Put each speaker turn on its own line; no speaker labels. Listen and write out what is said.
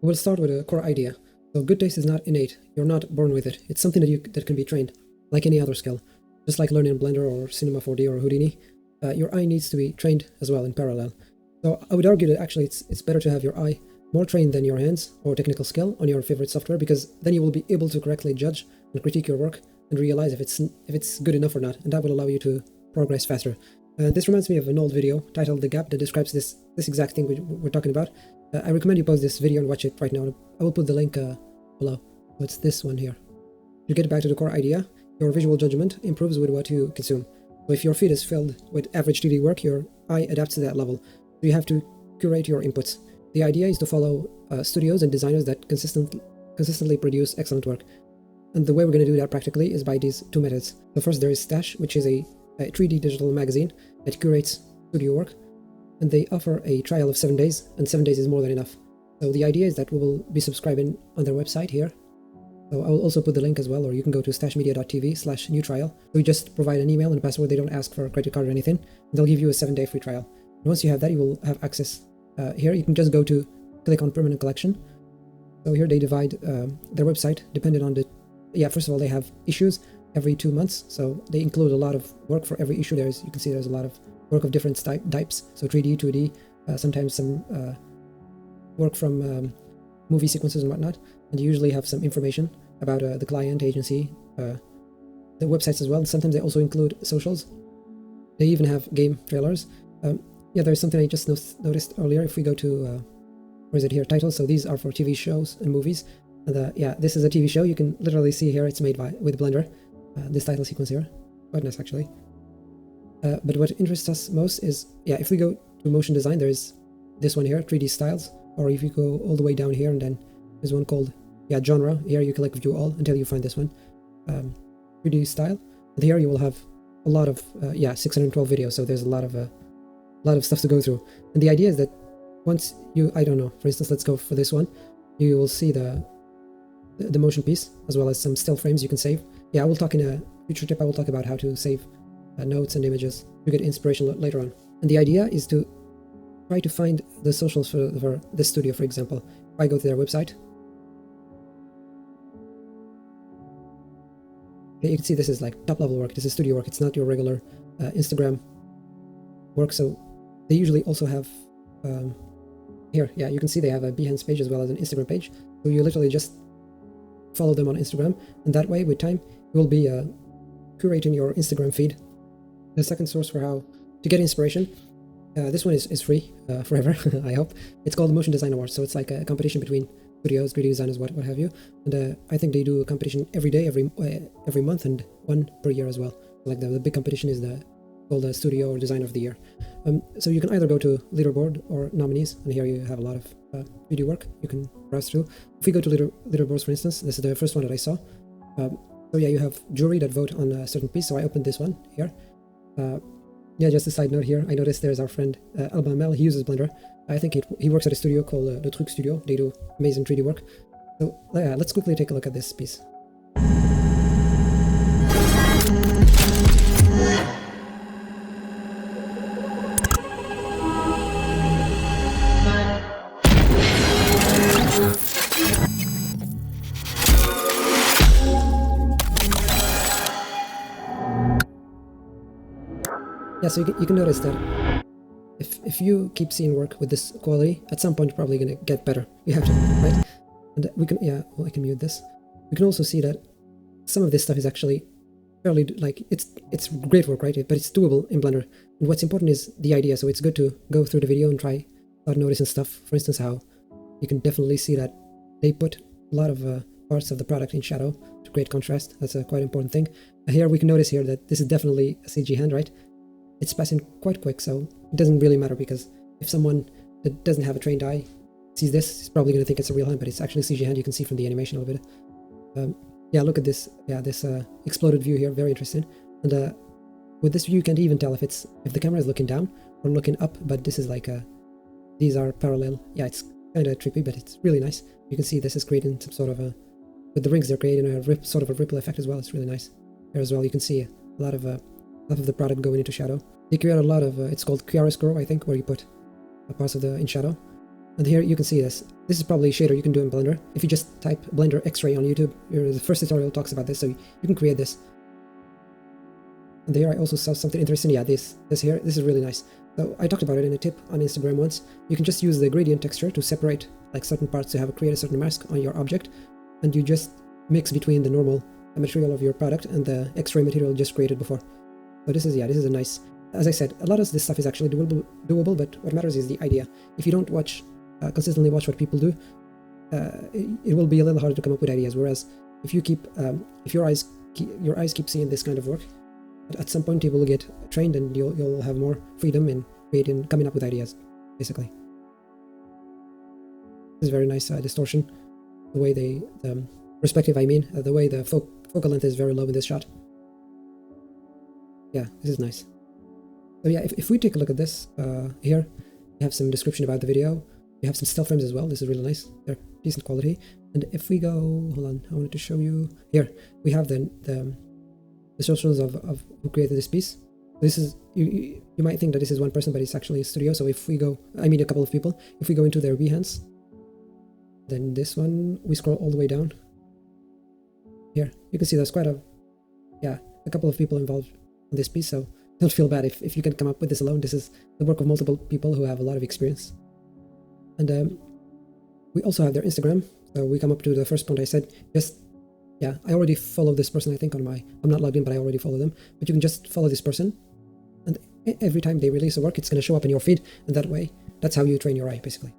We'll start with a core idea. So good taste is not innate. You're not born with it. It's something that can be trained, like any other skill. Just like learning Blender or Cinema 4D or Houdini, your eye needs to be trained as well in parallel. So I would argue that actually it's better to have your eye more trained than your hands or technical skill on your favorite software, because then you will be able to correctly judge and critique your work and realize if it's good enough or not, and that will allow you to progress faster. This reminds me of an old video titled "The Gap" that describes this exact thing we're talking about. I recommend you pause this video and watch it right now. I will put the link below. So it's this one here. To get back to the core idea, your visual judgment improves with what you consume. So if your feed is filled with average 3D work, your eye adapts to that level. So you have to curate your inputs. The idea is to follow studios and designers that consistently produce excellent work. And the way we're going to do that practically is by these two methods. So first there is Stash, which is a 3D digital magazine that curates studio work. And they offer a trial of 7 days, and 7 days is more than enough. So the idea is that we will be subscribing on their website here. So I will also put the link as well, or you can go to stashmedia.tv/new trial. We just provide an email and a password. They don't ask for a credit card or anything. They'll give you a 7-day free trial. And once you have that, you will have access. Here you can just go to click on permanent collection. So here they divide their website depending on the, first of all, they have issues every 2 months. So they include a lot of work for every issue. You can see there's a lot of work of different types. So 3D, 2D, sometimes some work from movie sequences and whatnot. And you usually have some information about the client, agency, the websites as well. Sometimes they also include socials. They even have game trailers. There's something I just noticed earlier. If we go to, where is it here, titles. So these are for TV shows and movies. And this is a TV show. You can literally see here it's made with Blender. This title sequence here. Quite nice actually. But what interests us most is, if we go to motion design, there's this one here, 3D styles. Or if you go all the way down here, and then there's one called, genre. Here you click view all until you find this one. 3D style. And here you will have a lot of, 612 videos. So there's a lot of stuff to go through. And the idea is that once you, I don't know, for instance, let's go for this one. You will see the motion piece, as well as some still frames you can save. I will talk in a future tip. I will talk about how to save notes and images to get inspiration later on. And the idea is to try to find the socials for this studio, for example. If I go to their website, you can see this is like top level work. This is studio work. It's not your regular Instagram work. So they usually also have here, you can see they have a Behance page as well as an Instagram page. So you literally just follow them on Instagram, and that way with time you will be curating your Instagram feed. The second source for how to get inspiration, this one is free forever. I hope. It's called the Motion Design Awards. So it's like a competition between studios, 3D designers, what have you. And I think they do a competition every day, every month, and one per year as well. Like the big competition is called the Studio or Designer of the Year. So you can either go to leaderboard or nominees, and here you have a lot of video work you can browse through. If we go to leaderboards, for instance, this is the first one that I saw. So you have jury that vote on a certain piece. So I opened this one here. Just a side note here. I noticed there's our friend Alban Mel. He uses Blender. I think he works at a studio called the Truc Studio. They do amazing 3D work. So let's quickly take a look at this piece. So you can notice that if you keep seeing work with this quality, at some point you're probably going to get better. You have to, right? And we can, I can mute this. We can also see that some of this stuff is actually fairly, like, it's great work, right? But it's doable in Blender. And what's important is the idea. So it's good to go through the video and start noticing stuff. For instance, how you can definitely see that they put a lot of parts of the product in shadow to create contrast. That's a quite important thing. Here we can notice here that this is definitely a CG hand, right? It's passing quite quick, so it doesn't really matter, because if someone that doesn't have a trained eye sees this, he's probably going to think it's a real hand, but it's actually a CG hand. You can see from the animation a little bit. Look at this. This exploded view here, very interesting. And with this view, you can't even tell if the camera is looking down or looking up. But this is like these are parallel. It's kind of trippy, but it's really nice. You can see this is creating some sort of with the rings, they're creating a sort of a ripple effect as well. It's really nice. There as well, you can see a lot of the product going into shadow. They create a lot of, it's called chiaroscuro, I think, where you put parts of in shadow. And here you can see this. This is probably a shader you can do in Blender. If you just type Blender X-ray on YouTube, the first tutorial talks about this, so you can create this. And there I also saw something interesting. Yeah, this here, this is really nice. So I talked about it in a tip on Instagram once. You can just use the gradient texture to separate like certain parts to create a certain mask on your object, and you just mix between the normal material of your product and the X-ray material just created before. So this is a nice. As I said, a lot of this stuff is actually doable, but what matters is the idea. If you don't consistently watch what people do, it will be a little harder to come up with ideas. Whereas if you keep, if your eyes keep seeing this kind of work, at some point you will get trained and you'll have more freedom in coming up with ideas, basically. This is very nice distortion. The way the perspective, the way the focal length is very low in this shot. Yeah, this is nice. So yeah, if we take a look at this here, we have some description about the video. We have some still frames as well. This is really nice. They're decent quality. And if we go, hold on, I wanted to show you here. We have the descriptions of who created this piece. This is you might think that this is one person, but it's actually a studio. So if we go, a couple of people. If we go into their Behance, then this one, we scroll all the way down. Here you can see there's quite a couple of people involved in this piece. So don't feel bad if you can come up with this alone. This is the work of multiple people who have a lot of experience. And we also have their Instagram. So we come up to the first point I said. I already follow this person, I think, I'm not logged in, but I already follow them. But you can just follow this person, and every time they release a work, it's going to show up in your feed, and that way, that's how you train your eye, basically.